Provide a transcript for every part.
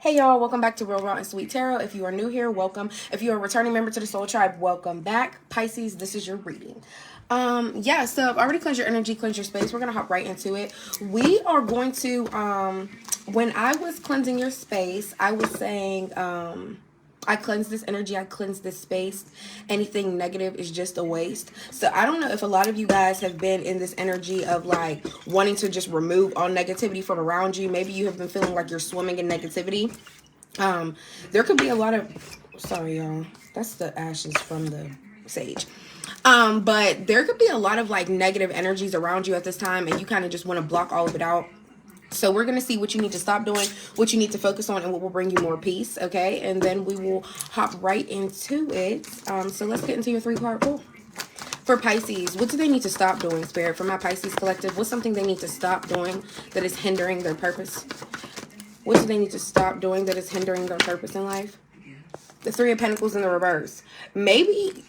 Hey y'all, welcome back to Real Raw and Sweet Tarot. If you are new here, welcome. If you are a returning member to the Soul Tribe, welcome back. Pisces, this is your reading. So I've already cleansed your energy, cleansed your space. We're gonna hop right into it. We are going to when I was cleansing your space, I was saying I cleanse this energy, I cleanse this space. Anything negative is just a waste. So I don't know if a lot of you guys have been in this energy of like wanting to just remove all negativity from around you. Maybe you have been feeling like you're swimming in negativity. There could be a lot of, sorry y'all, that's the ashes from the sage. But there could be a lot of like negative energies around you at this time, and you kind of just want to block all of it out. So we're going to see what you need to stop doing, what you need to focus on, and what will bring you more peace, okay? And then we will hop right into it. So let's get into your three-part pull. For Pisces, what do they need to stop doing, Spirit? For my Pisces collective, what's something they need to stop doing that is hindering their purpose? What do they need to stop doing that is hindering their purpose in life? The Three of Pentacles in the reverse. Maybe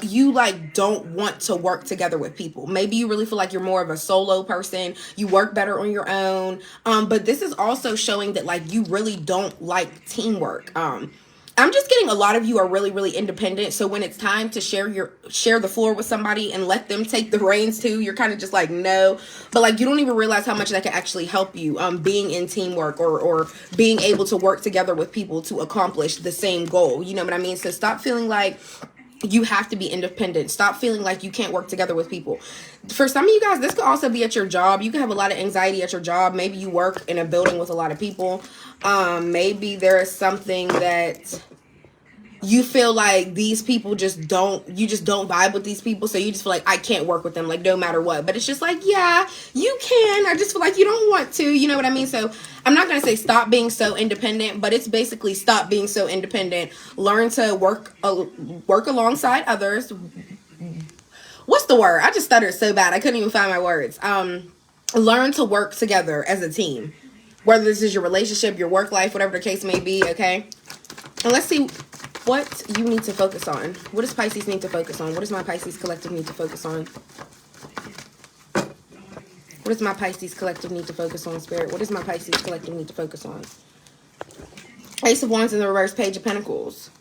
you like don't want to work together with people. Maybe you really feel like you're more of a solo person. You work better on your own. But this is also showing that like you really don't like teamwork. I'm just getting a lot of you are really, really independent. So when it's time to share the floor with somebody and let them take the reins too, you're kind of just like, no. But like you don't even realize how much that can actually help you being in teamwork or being able to work together with people to accomplish the same goal. You know what I mean? So stop feeling like you have to be independent. Stop feeling like you can't work together with people. For some of you guys, this could also be at your job. You can have a lot of anxiety at your job. Maybe you work in a building with a lot of people. Maybe there is something that you feel like these people you just don't vibe with these people. So you just feel like I can't work with them, like no matter what. But it's just like, yeah, you can. I just feel like you don't want to, you know what I mean? So I'm not going to say stop being so independent, but it's basically stop being so independent. Learn to work alongside others. What's the word? I just stuttered so bad. I couldn't even find my words. Learn to work together as a team, whether this is your relationship, your work life, whatever the case may be. Okay. And let's see what you need to focus on. What does Pisces need to focus on? What does my Pisces collective need to focus on? What does my Pisces collective need to focus on, Spirit? What does my Pisces collective need to focus on? Ace of Wands in the reverse, Page of Pentacles.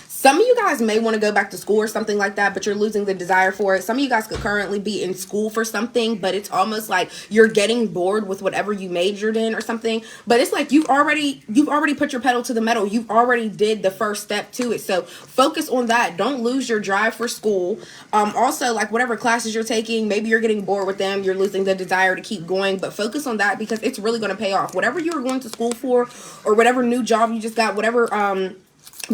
Some of you guys may want to go back to school or something like that, but you're losing the desire for it. Some of you guys could currently be in school for something, but it's almost like you're getting bored with whatever you majored in or something. But it's like you've already put your pedal to the metal. You've already did the first step to it. So focus on that. Don't lose your drive for school. Also, like whatever classes you're taking, maybe you're getting bored with them. You're losing the desire to keep going, but focus on that because it's really going to pay off. Whatever you were going to school for or whatever new job you just got, whatever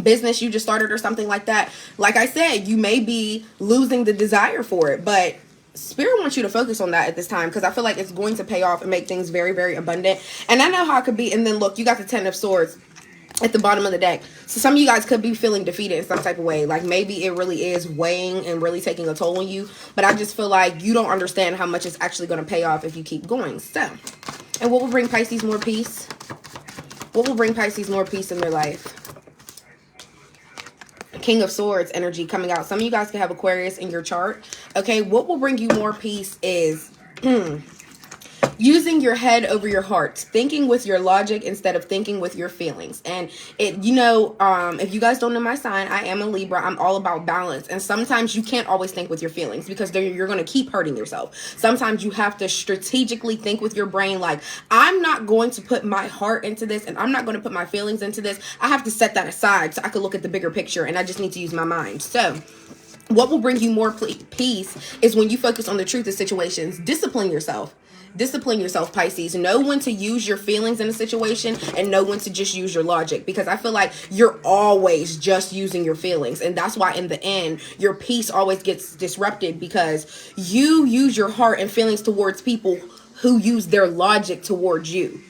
business you just started or something like that, like I said, you may be losing the desire for it, but Spirit wants you to focus on that at this time because I feel like it's going to pay off and make things very, very abundant. And I know how it could be. And then look, you got the Ten of Swords at the bottom of the deck. So some of you guys could be feeling defeated in some type of way. Like maybe it really is weighing and really taking a toll on you, but I just feel like you don't understand how much it's actually going to pay off if you keep going. So, and what will bring Pisces more peace? What will bring Pisces more peace in their life? King of Swords energy coming out. Some of you guys can have Aquarius in your chart. Okay, what will bring you more peace is using your head over your heart, thinking with your logic instead of thinking with your feelings. And it, you know, if you guys don't know my sign, I am a Libra. I'm all about balance. And sometimes you can't always think with your feelings because you're going to keep hurting yourself. Sometimes you have to strategically think with your brain, like, I'm not going to put my heart into this and I'm not going to put my feelings into this. I have to set that aside so I can look at the bigger picture, and I just need to use my mind. So what will bring you more peace is when you focus on the truth of situations. Discipline yourself. Discipline yourself, Pisces. Know when to use your feelings in a situation and know when to just use your logic, because I feel like you're always just using your feelings, and that's why in the end your peace always gets disrupted because you use your heart and feelings towards people who use their logic towards you.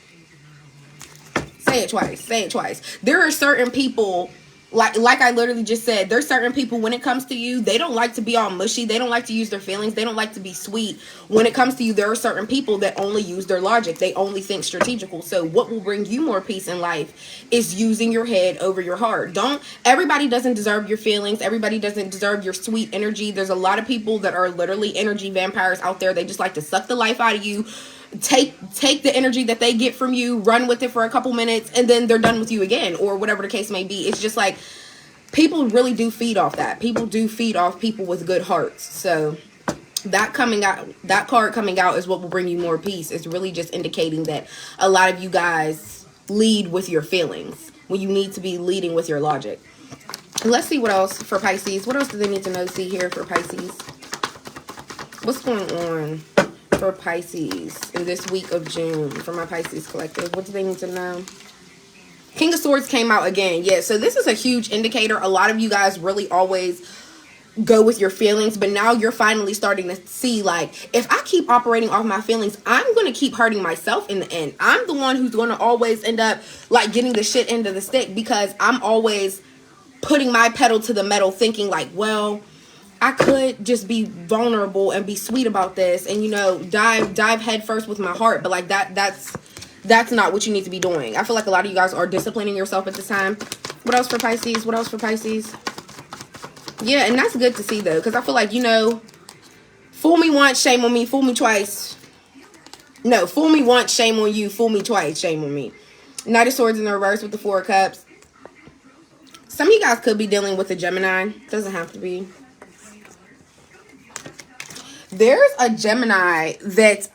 Say it twice. Say it twice. There are certain people, like I literally just said, there's certain people when it comes to you, they don't like to be all mushy. They don't like to use their feelings. They don't like to be sweet. When it comes to you, there are certain people that only use their logic. They only think strategical. So what will bring you more peace in life is using your head over your heart. Everybody doesn't deserve your feelings. Everybody doesn't deserve your sweet energy. There's a lot of people that are literally energy vampires out there. They just like to suck the life out of you, take the energy that they get from you, run with it for a couple minutes, and then they're done with you again, or whatever the case may be. It's just like, people really do feed off that. People do feed off people with good hearts. So that card coming out is what will bring you more peace. It's really just indicating that a lot of you guys lead with your feelings when you need to be leading with your logic. Let's see what else for Pisces. What else do they need to know, see here for Pisces? What's going on for Pisces in this week of June for my Pisces collective? What do they need to know? King of Swords came out again. Yeah, so this is a huge indicator. A lot of you guys really always go with your feelings, but now you're finally starting to see, like, if I keep operating off my feelings, I'm going to keep hurting myself in the end. I'm the one who's going to always end up, like, getting the shit end of the stick, because I'm always putting my pedal to the metal, thinking like, well, I could just be vulnerable and be sweet about this and, you know, dive head first with my heart. But like that's not what you need to be doing. I feel like a lot of you guys are disciplining yourself at this time. What else for Pisces? What else for Pisces? Yeah, and that's good to see, though, because I feel like, you know, fool me once, shame on me. Fool me twice. No, fool me once, shame on you. Fool me twice, shame on me. Knight of Swords in the reverse with the Four of Cups. Some of you guys could be dealing with a Gemini. Doesn't have to be. There's a Gemini that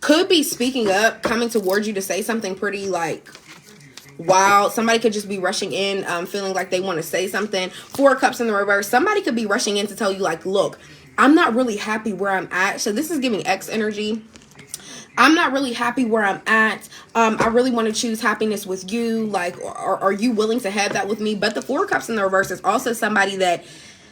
could be speaking up, coming towards you to say something pretty, like, wild. Somebody could just be rushing in, feeling like they want to say something. Four of Cups in the reverse. Somebody could be rushing in to tell you, like, look, I'm not really happy where I'm at. So this is giving X energy. I'm not really happy where I'm at. I really want to choose happiness with you. Like, are you willing to have that with me? But the Four of Cups in the reverse is also somebody that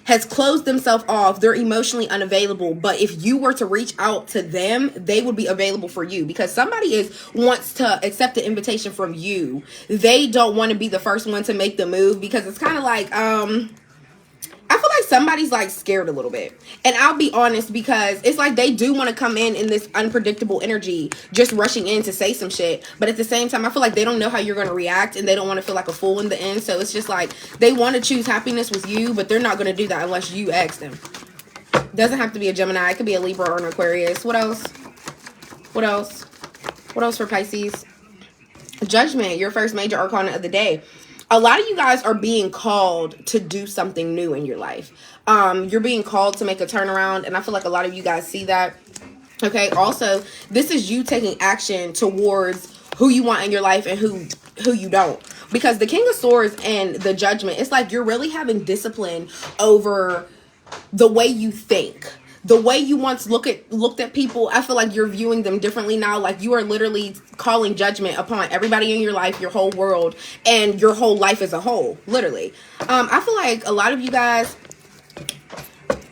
has closed themselves off. They're emotionally unavailable. But if you were to reach out to them, they would be available for you, because somebody wants to accept the invitation from you. They don't want to be the first one to make the move, because it's kind of like, I feel like somebody's like scared a little bit. And I'll be honest, because it's like they do want to come in this unpredictable energy, just rushing in to say some shit. But at the same time, I feel like they don't know how you're going to react, and they don't want to feel like a fool in the end. So it's just like they want to choose happiness with you, but they're not going to do that unless you ask them. Doesn't have to be a Gemini. It could be a Libra or an Aquarius. What else? What else? What else for Pisces? Judgment, your first major arcana of the day. A lot of you guys are being called to do something new in your life. You're being called to make a turnaround, and I feel like a lot of you guys see that. Okay, also, this is you taking action towards who you want in your life and who you don't. Because the King of Swords and the Judgment, it's like you're really having discipline over the way you think. The way you once looked at people, I feel like you're viewing them differently now. Like you are literally calling judgment upon everybody in your life, your whole world, and your whole life as a whole, literally. I feel like a lot of you guys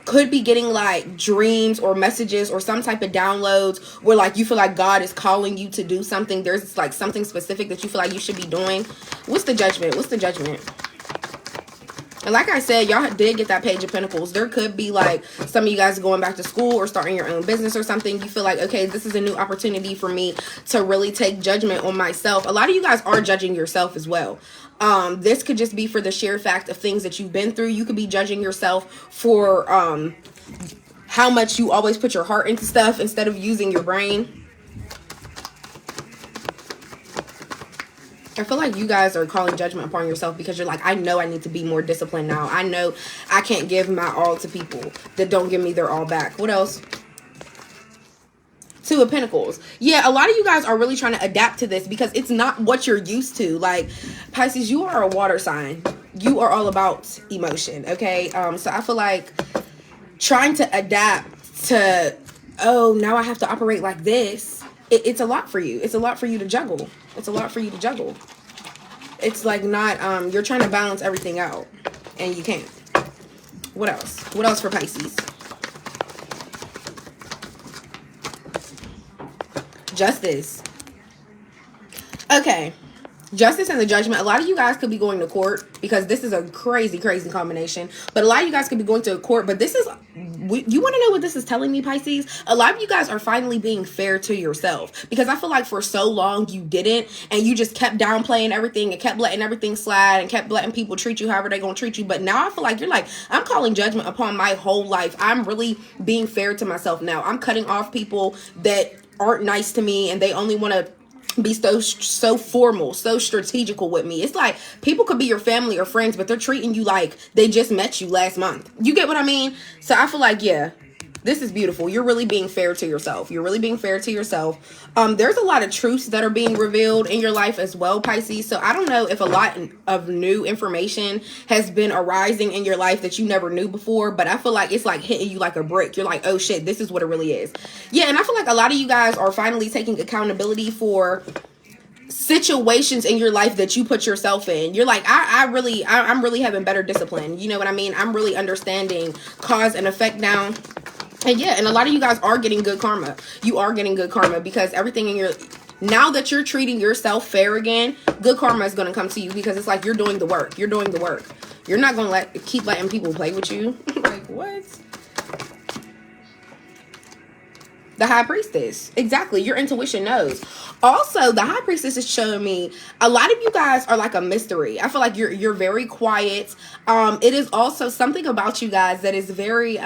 could be getting like dreams or messages or some type of downloads where like you feel like God is calling you to do something. There's like something specific that you feel like you should be doing. What's the Judgment? What's the Judgment? And like I said, y'all did get that Page of Pentacles. There could be like some of you guys going back to school or starting your own business or something. You feel like, okay, this is a new opportunity for me to really take judgment on myself. A lot of you guys are judging yourself as well. This could just be for the sheer fact of things that you've been through. You could be judging yourself for how much you always put your heart into stuff instead of using your brain. I feel like you guys are calling judgment upon yourself because you're like, I know I need to be more disciplined now. I know I can't give my all to people that don't give me their all back. What else? Two of Pentacles. Yeah, a lot of you guys are really trying to adapt to this because it's not what you're used to. Like, Pisces, you are a water sign. You are all about emotion, okay? So I feel like trying to adapt to, oh, now I have to operate like this. It's a lot for you. It's a lot for you to juggle. It's a lot for you to juggle. It's like not, you're trying to balance everything out and you can't. What else? What else for Pisces? Justice. Okay. Justice and the Judgment. A lot of you guys could be going to court because this is a crazy, crazy combination. But a lot of you guys could be going to a court. But this is, you want to know what this is telling me, Pisces? A lot of you guys are finally being fair to yourself. Because I feel like for so long you didn't. And you just kept downplaying everything and kept letting everything slide and kept letting people treat you however they're going to treat you. But now I feel like you're like, I'm calling judgment upon my whole life. I'm really being fair to myself now. I'm cutting off people that aren't nice to me and they only want to be so formal, so strategical with me. It's like people could be your family or friends, but they're treating you like they just met you last month. You get what I mean? So I feel like, yeah, this is beautiful. You're really being fair to yourself. You're really being fair to yourself. There's a lot of truths that are being revealed in your life as well, Pisces. So I don't know if a lot of new information has been arising in your life that you never knew before, but I feel like it's like hitting you like a brick. You're like, oh shit, this is what it really is. Yeah, and I feel like a lot of you guys are finally taking accountability for situations in your life that you put yourself in. You're like, I'm really having better discipline. You know what I mean? I'm really understanding cause and effect now. And yeah, and a lot of you guys are getting good karma. You are getting good karma because everything in your, now that you're treating yourself fair again, good karma is going to come to you because it's like you're doing the work. You're doing the work. You're not going to keep letting people play with you. Like, what? The High Priestess. Exactly. Your intuition knows. Also, the High Priestess is showing me a lot of you guys are like a mystery. I feel like you're very quiet. It is also something about you guys that is very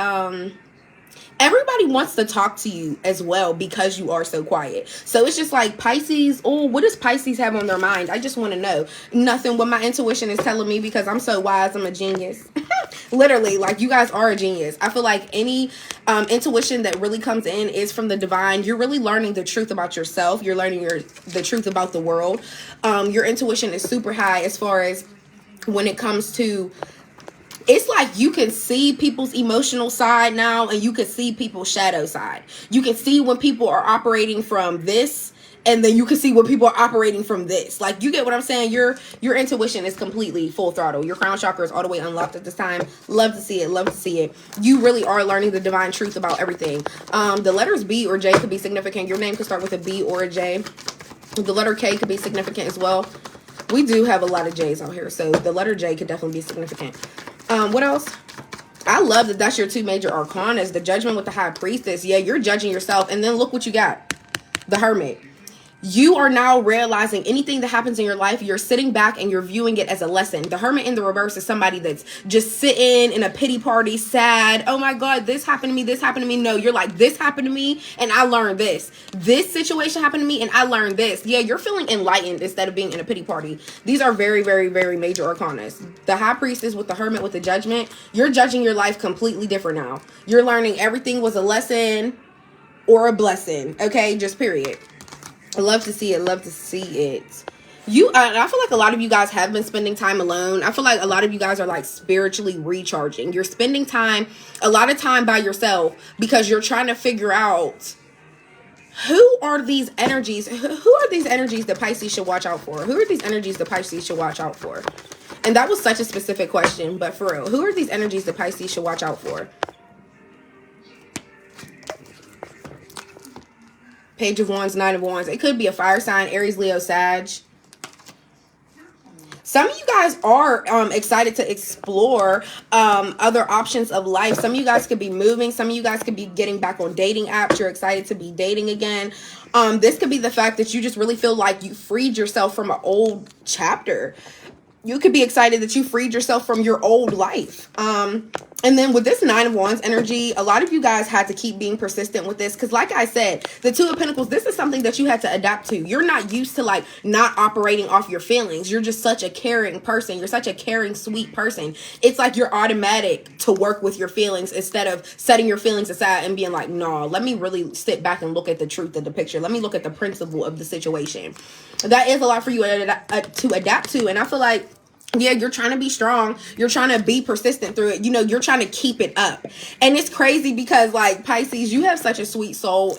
everybody wants to talk to you as well because you are so quiet. So it's just like Pisces. Oh, what does Pisces have on their mind? I just want to know. Nothing. What my intuition is telling me because I'm so wise. I'm a genius. Literally, like you guys are a genius. I feel like any intuition that really comes in is from the divine. You're really learning the truth about yourself. You're learning the truth about the world. Your intuition is super high as far as when it comes to, it's like you can see people's emotional side now and you can see people's shadow side. You can see when people are operating from this and then you can see when people are operating from this. Like, you get what I'm saying? Your intuition is completely full throttle. Your crown chakra is all the way unlocked at this time. Love to see it. Love to see it. You really are learning the divine truth about everything. The letters B or J could be significant. Your name could start with a B or a J. The letter K could be significant as well. We do have a lot of J's out here, so the letter J could definitely be significant. What else? I love that that's your two major arcanas. The Judgment with the High Priestess. Yeah, you're judging yourself. And then look what you got. The Hermit. You are now realizing anything that happens in your life, you're sitting back and you're viewing it as a lesson. The Hermit in the reverse is somebody that's just sitting in a pity party, sad. Oh my God, this happened to me. This happened to me. No, you're like, this happened to me and I learned this. This situation happened to me and I learned this. Yeah, you're feeling enlightened instead of being in a pity party. These are very, very, very major arcanas. The High Priestess with the Hermit with the Judgment. You're judging your life completely different now. You're learning everything was a lesson or a blessing. Okay, just period. I love to see it. Love to see it. I feel like a lot of you guys have been spending time alone. I feel like a lot of you guys are like spiritually recharging. You're spending a lot of time by yourself because you're trying to figure out who are these energies? Who are these energies that Pisces should watch out for? Who are these energies that Pisces should watch out for? And that was such a specific question, but for real, who are these energies that Pisces should watch out for? Page of Wands, Nine of Wands. It could be a fire sign, Aries, Leo, Sag. Some of you guys are excited to explore other options of life. Some of you guys could be moving. Some of you guys could be getting back on dating apps. You're excited to be dating again. This could be the fact that you just really feel like you freed yourself from an old chapter. You could be excited that you freed yourself from your old life. And then with this Nine of Wands energy, a lot of you guys had to keep being persistent with this. Because like I said, the Two of Pentacles, this is something that you had to adapt to. You're not used to like not operating off your feelings. You're just such a caring person. You're such a caring, sweet person. It's like you're automatic to work with your feelings instead of setting your feelings aside and being like, no, let me really sit back and look at the truth of the picture. Let me look at the principle of the situation. That is a lot for you to adapt to. And I feel like, yeah, you're trying to be strong. You're trying to be persistent through it. You know, you're trying to keep it up. And it's crazy because like Pisces, you have such a sweet soul.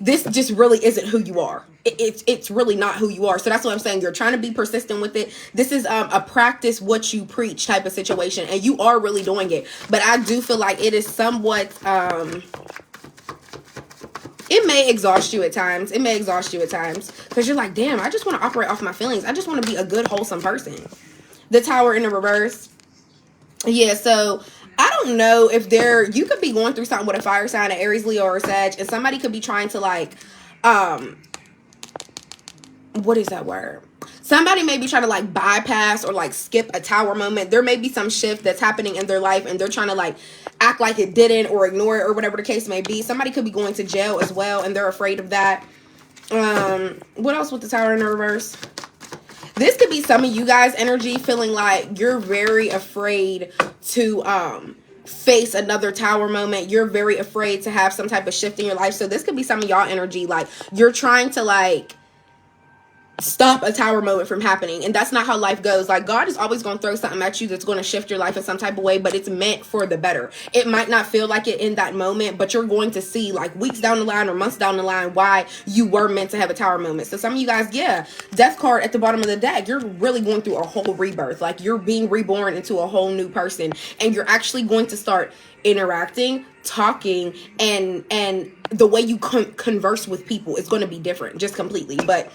This just really isn't who you are. It's really not who you are. So that's what I'm saying. You're trying to be persistent with it. This is a practice what you preach type of situation. And you are really doing it. But I do feel like it is somewhat, it it may exhaust you at times. It may exhaust you at times because you're like, damn, I just want to operate off my feelings. I just want to be a good, wholesome person. The Tower in the reverse. Yeah, so I don't know if you could be going through something with a fire sign, an Aries, Leo, or a Sag, and somebody could be trying to like, what is that word? Somebody may be trying to like bypass or like skip a Tower moment. There may be some shift that's happening in their life and they're trying to like act like it didn't or ignore it or whatever the case may be. Somebody could be going to jail as well and they're afraid of that. What else with the Tower in the reverse? This could be some of you guys' energy feeling like you're very afraid to face another Tower moment. You're very afraid to have some type of shift in your life. So this could be some of y'all energy like you're trying to like stop a Tower moment from happening, and that's not how life goes. Like, God is always going to throw something at you that's going to shift your life in some type of way, but it's meant for the better. It might not feel like it in that moment, but you're going to see like weeks down the line or months down the line why you were meant to have a Tower moment. So some of you guys, yeah, Death card at the bottom of the deck, you're really going through a whole rebirth. Like, you're being reborn into a whole new person, and you're actually going to start interacting, talking, and the way you converse with people is going to be different, just completely. But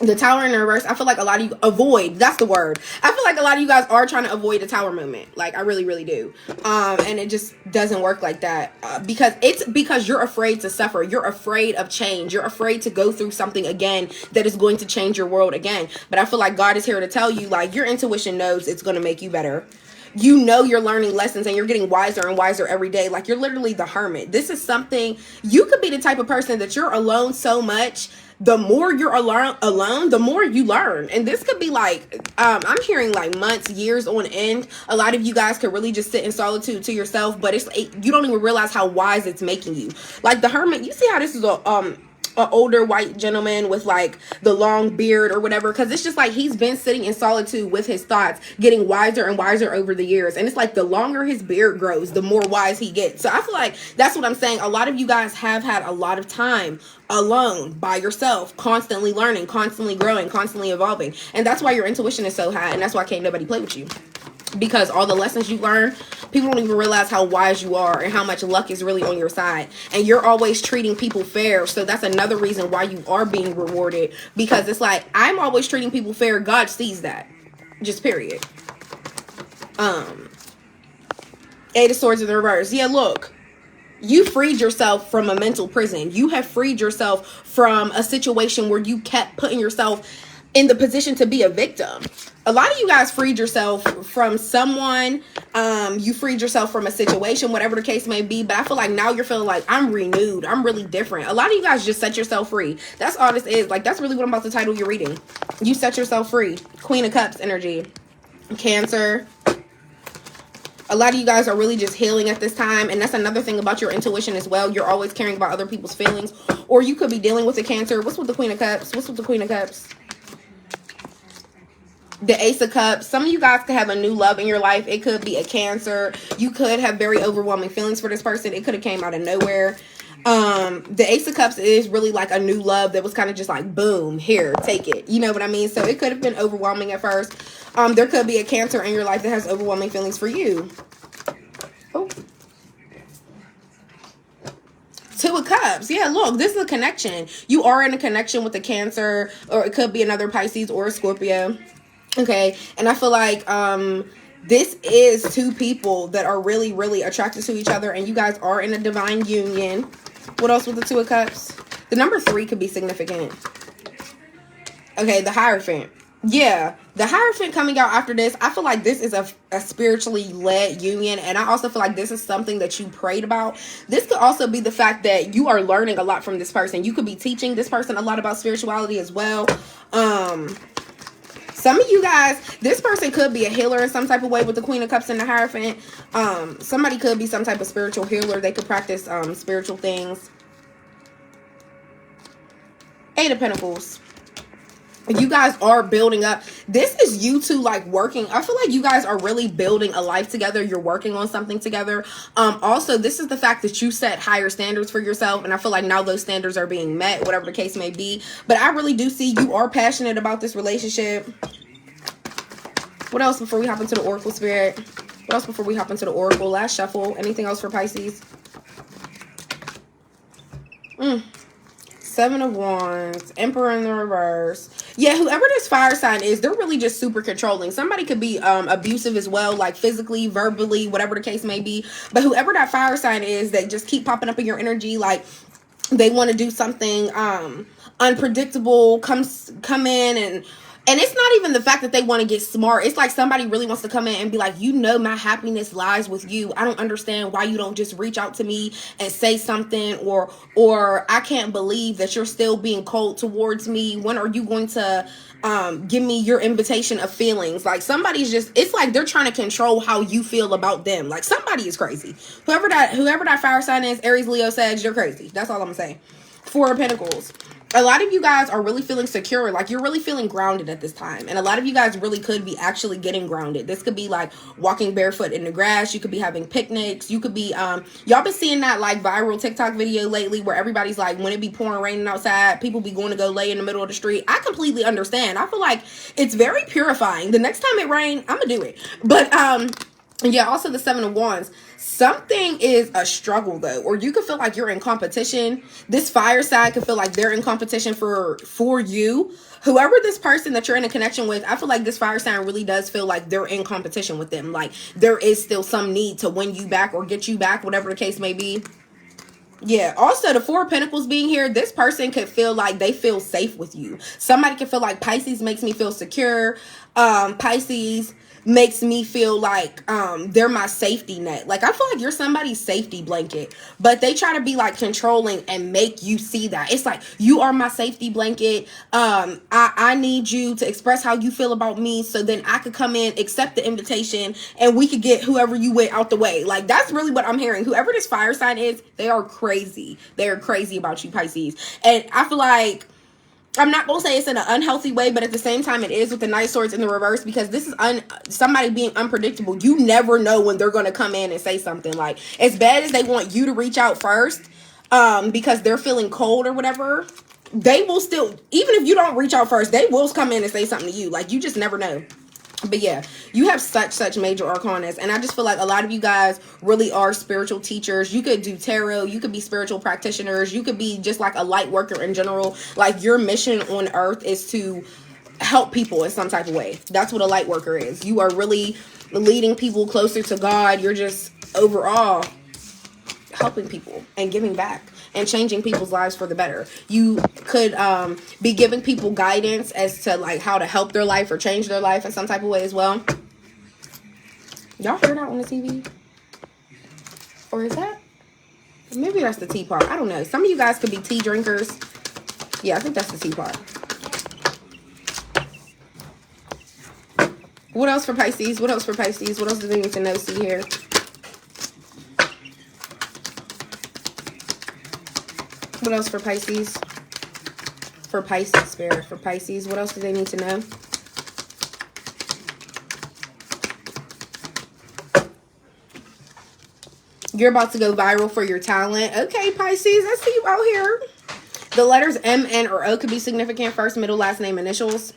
the Tower in the reverse, I feel like a lot of you avoid, that's the word. I feel like a lot of you guys are trying to avoid a Tower moment. Like, I really, really do. And it just doesn't work like that. Because you're afraid to suffer. You're afraid of change. You're afraid to go through something again that is going to change your world again. But I feel like God is here to tell you, like, your intuition knows it's going to make you better. You know you're learning lessons and you're getting wiser and wiser every day. Like, you're literally the hermit. This is something, you could be the type of person that you're alone so much. The more you're alone, the more you learn. And this could be like, I'm hearing like months, years on end. A lot of you guys could really just sit in solitude to yourself, but you don't even realize how wise it's making you. Like the hermit, you see how this is an older white gentleman with like the long beard or whatever, because it's just like he's been sitting in solitude with his thoughts, getting wiser and wiser over the years. And it's like the longer his beard grows, the more wise he gets. So I feel like that's what I'm saying. A lot of you guys have had a lot of time alone by yourself, constantly learning, constantly growing, constantly evolving. And that's why your intuition is so high, and that's why can't nobody play with you. Because all the lessons you learn, people don't even realize how wise you are and how much luck is really on your side. And you're always treating people fair. So that's another reason why you are being rewarded. Because it's like, I'm always treating people fair. God sees that. Just period. Eight of Swords in the reverse. Yeah, look. You freed yourself from a mental prison. You have freed yourself from a situation where you kept putting yourself in the position to be a victim. A lot of you guys freed yourself from someone. You freed yourself from a situation, whatever the case may be. But I feel like now you're feeling like, I'm renewed. I'm really different. A lot of you guys just set yourself free. That's all this is. Like, that's really what I'm about to title your reading. You set yourself free. Queen of Cups energy. Cancer. A lot of you guys are really just healing at this time. And that's another thing about your intuition as well. You're always caring about other people's feelings. Or you could be dealing with a Cancer. What's with the Queen of Cups? What's with the Queen of Cups? The Ace of Cups. Some of you guys could have a new love in your life. It could be a Cancer. You could have very overwhelming feelings for this person. It could have came out of nowhere. The Ace of Cups is really like a new love that was kind of just like, boom, here, take it. You know what I mean? So it could have been overwhelming at first. There could be a Cancer in your life that has overwhelming feelings for you. Oh. Two of Cups. Yeah, look, this is a connection. You are in a connection with a Cancer, or it could be another Pisces or a Scorpio. Okay, and I feel like this is two people that are really, really attracted to each other, and you guys are in a divine union. What else with the Two of Cups? The number 3 could be significant. Okay, the Hierophant. Yeah, the Hierophant coming out after this, I feel like this is a spiritually led union, and I also feel like this is something that you prayed about. This could also be the fact that you are learning a lot from this person. You could be teaching this person a lot about spirituality as well. Some of you guys, this person could be a healer in some type of way with the Queen of Cups and the Hierophant. Somebody could be some type of spiritual healer. They could practice spiritual things. Eight of Pentacles. You guys are building up. This is you two like working. I feel like you guys are really building a life together. You're working on something together. Also, this is the fact that you set higher standards for yourself. And I feel like now those standards are being met, whatever the case may be. But I really do see you are passionate about this relationship. What else before we hop into the Oracle Spirit? What else before we hop into the Oracle? Last shuffle. Anything else for Pisces? Seven of Wands, Emperor in the reverse. Yeah, whoever this fire sign is, they're really just super controlling. Somebody could be abusive as well, like physically, verbally, whatever the case may be. But whoever that fire sign is, they just keep popping up in your energy, like they want to do something unpredictable, come in, and it's not even the fact that they want to get smart. It's like somebody really wants to come in and be like, you know, my happiness lies with you. I don't understand why you don't just reach out to me and say something, or I can't believe that you're still being cold towards me. When are you going to give me your invitation of feelings? Like somebody's just, it's like they're trying to control how you feel about them. Like somebody is crazy. Whoever that fire sign is, Aries, Leo, Sag, you're crazy. That's all I'm gonna say. Four of Pentacles. A lot of you guys are really feeling secure, like you're really feeling grounded at this time. And a lot of you guys really could be actually getting grounded. This could be like walking barefoot in the grass. You could be having picnics. You could be, y'all been seeing that like viral TikTok video lately where everybody's like, when it be pouring raining outside, people be going to go lay in the middle of the street. I completely understand. I feel like it's very purifying. The next time it rains, I'm gonna do it. But, yeah, also the Seven of Wands. Something is a struggle though, or you could feel like you're in competition. This fire side could feel like they're in competition for you. Whoever this person that you're in a connection with, I feel like this fire sign really does feel like they're in competition with them. Like there is still some need to win you back or get you back, whatever the case may be. Yeah, also the Four of Pentacles being here, this person could feel like they feel safe with you. Somebody could feel like Pisces makes me feel secure. Pisces makes me feel like they're my safety net. Like I feel like you're somebody's safety blanket, but they try to be like controlling and make you see that. It's like, you are my safety blanket. I need you to express how you feel about me so then I could come in, accept the invitation, and we could get whoever you with out the way. Like that's really what I'm hearing. Whoever this fire sign is, they are crazy. They're crazy about you, Pisces. And I feel like, I'm not going to say it's in an unhealthy way, but at the same time it is with the Knight of Swords in the reverse, because this is somebody being unpredictable. You never know when they're going to come in and say something. Like as bad as they want you to reach out first because they're feeling cold or whatever, they will still, even if you don't reach out first, they will come in and say something to you. Like you just never know. But yeah, you have such major arcanas, and I just feel like a lot of you guys really are spiritual teachers. You could do tarot, you could be spiritual practitioners, you could be just like a light worker in general. Like your mission on earth is to help people in some type of way. That's what a light worker is. You are really leading people closer to God. You're just overall helping people and giving back and changing people's lives for the better. You could be giving people guidance as to like how to help their life or change their life in some type of way as well. Y'all hear that on the TV? Or is that? Maybe that's the teapot. I don't know. Some of you guys could be tea drinkers. Yeah, I think that's the teapot. What else for Pisces? What else for Pisces? What else do they need to know? See here. What else for Pisces? For Pisces, Spirit. For Pisces, what else do they need to know? You're about to go viral for your talent. Okay, Pisces, I see you out here. The letters M, N, or O could be significant. First, middle, last name, initials.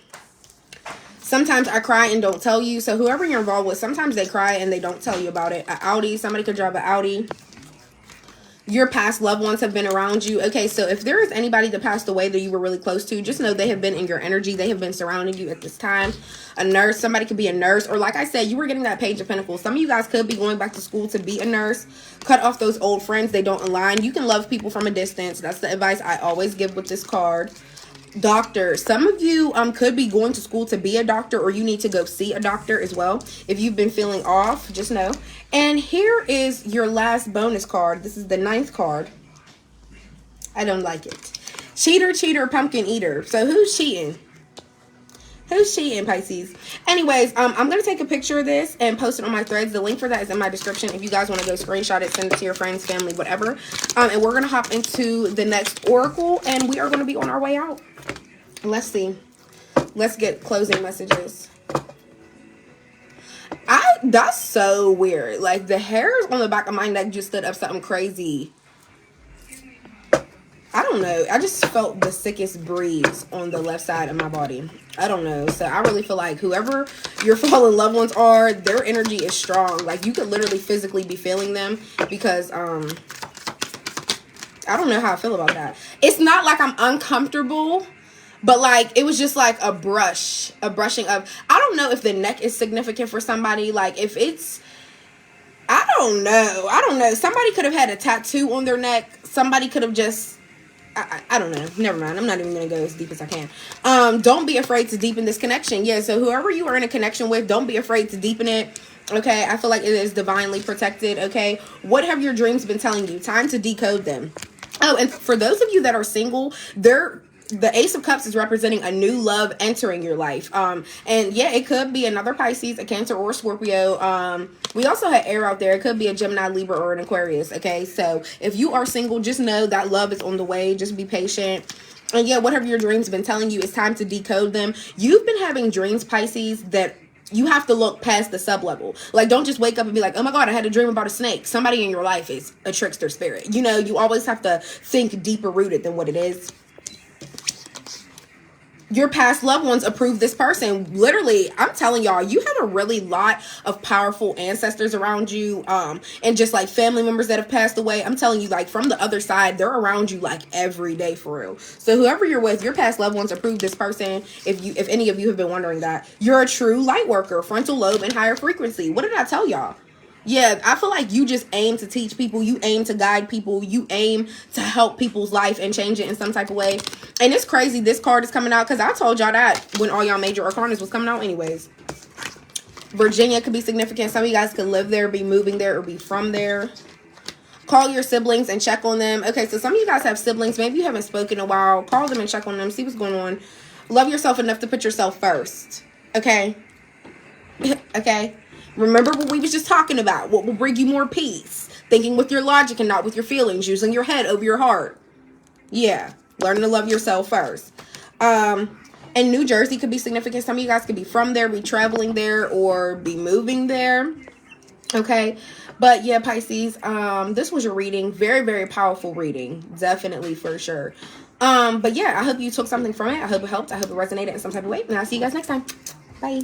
Sometimes I cry and don't tell you. So whoever you're involved with, sometimes they cry and they don't tell you about it. An Audi. Somebody could drive an Audi. Your past loved ones have been around you. Okay, so if there is anybody that passed away that you were really close to, just know they have been in your energy. They have been surrounding you at this time. A nurse, somebody could be a nurse. Or like I said, you were getting that Page of Pentacles. Some of you guys could be going back to school to be a nurse. Cut off those old friends. They don't align. You can love people from a distance. That's the advice I always give with this card. Doctor. Some of you could be going to school to be a doctor, or you need to go see a doctor as well. If you've been feeling off, just know. And here is your last bonus card. This is the 9th card. I don't like it. Cheater, cheater, pumpkin eater. So who's cheating? Who's cheating, Pisces? Anyways, I'm going to take a picture of this and post it on my threads. The link for that is in my description. If you guys want to go screenshot it, send it to your friends, family, whatever. And we're going to hop into the next oracle, and we are going to be on our way out. Let's see. Let's get closing messages. That's so weird. Like the hairs on the back of my neck just stood up something crazy. I don't know. I just felt the sickest breeze on the left side of my body. I don't know. So I really feel like whoever your fallen loved ones are, their energy is strong. Like you could literally physically be feeling them because I I don't know how I feel about that. It's not like I'm uncomfortable, but like it was just like a brushing of, I don't know if the neck is significant for somebody. Like if it's, I don't know. Somebody could have had a tattoo on their neck. Somebody could have just, I don't know. Never mind. I'm not even going to go as deep as I can. Don't be afraid to deepen this connection. Yeah, so whoever you are in a connection with, don't be afraid to deepen it. Okay, I feel like it is divinely protected. Okay, what have your dreams been telling you? Time to decode them. Oh, and for those of you that are single, the Ace of Cups is representing a new love entering your life. And yeah, it could be another Pisces, a Cancer, or a Scorpio. We also had air out there. It could be a Gemini, Libra, or an Aquarius. Okay, so if you are single, just know that love is on the way. Just be patient. And yeah, what have your dreams been telling you? It's time to decode them. You've been having dreams, Pisces, that you have to look past the sub-level. Like, don't just wake up and be like, oh my God, I had a dream about a snake. Somebody in your life is a trickster spirit. You know, you always have to think deeper rooted than what it is. Your past loved ones approve this person. Literally, I'm telling y'all, you have a really lot of powerful ancestors around you, and just like family members that have passed away. I'm telling you, like from the other side, they're around you like every day for real. So whoever you're with, your past loved ones approve this person. If any of you have been wondering that, you're a true light worker, frontal lobe and higher frequency. What did I tell y'all? Yeah, I feel like you just aim to teach people. You aim to guide people. You aim to help people's life and change it in some type of way. And it's crazy. This card is coming out because I told y'all that when all y'all major arcanas was coming out anyways. Virginia could be significant. Some of you guys could live there, be moving there, or be from there. Call your siblings and check on them. Okay, so some of you guys have siblings. Maybe you haven't spoken in a while. Call them and check on them. See what's going on. Love yourself enough to put yourself first. Okay? Okay? Remember what we was just talking about. What will bring you more peace? Thinking with your logic and not with your feelings. Using your head over your heart. Yeah. Learning to love yourself first. And New Jersey could be significant. Some of you guys could be from there, be traveling there, or be moving there. Okay. But yeah, Pisces, this was your reading. Very, very powerful reading. Definitely, for sure. But yeah, I hope you took something from it. I hope it helped. I hope it resonated in some type of way. And I'll see you guys next time. Bye.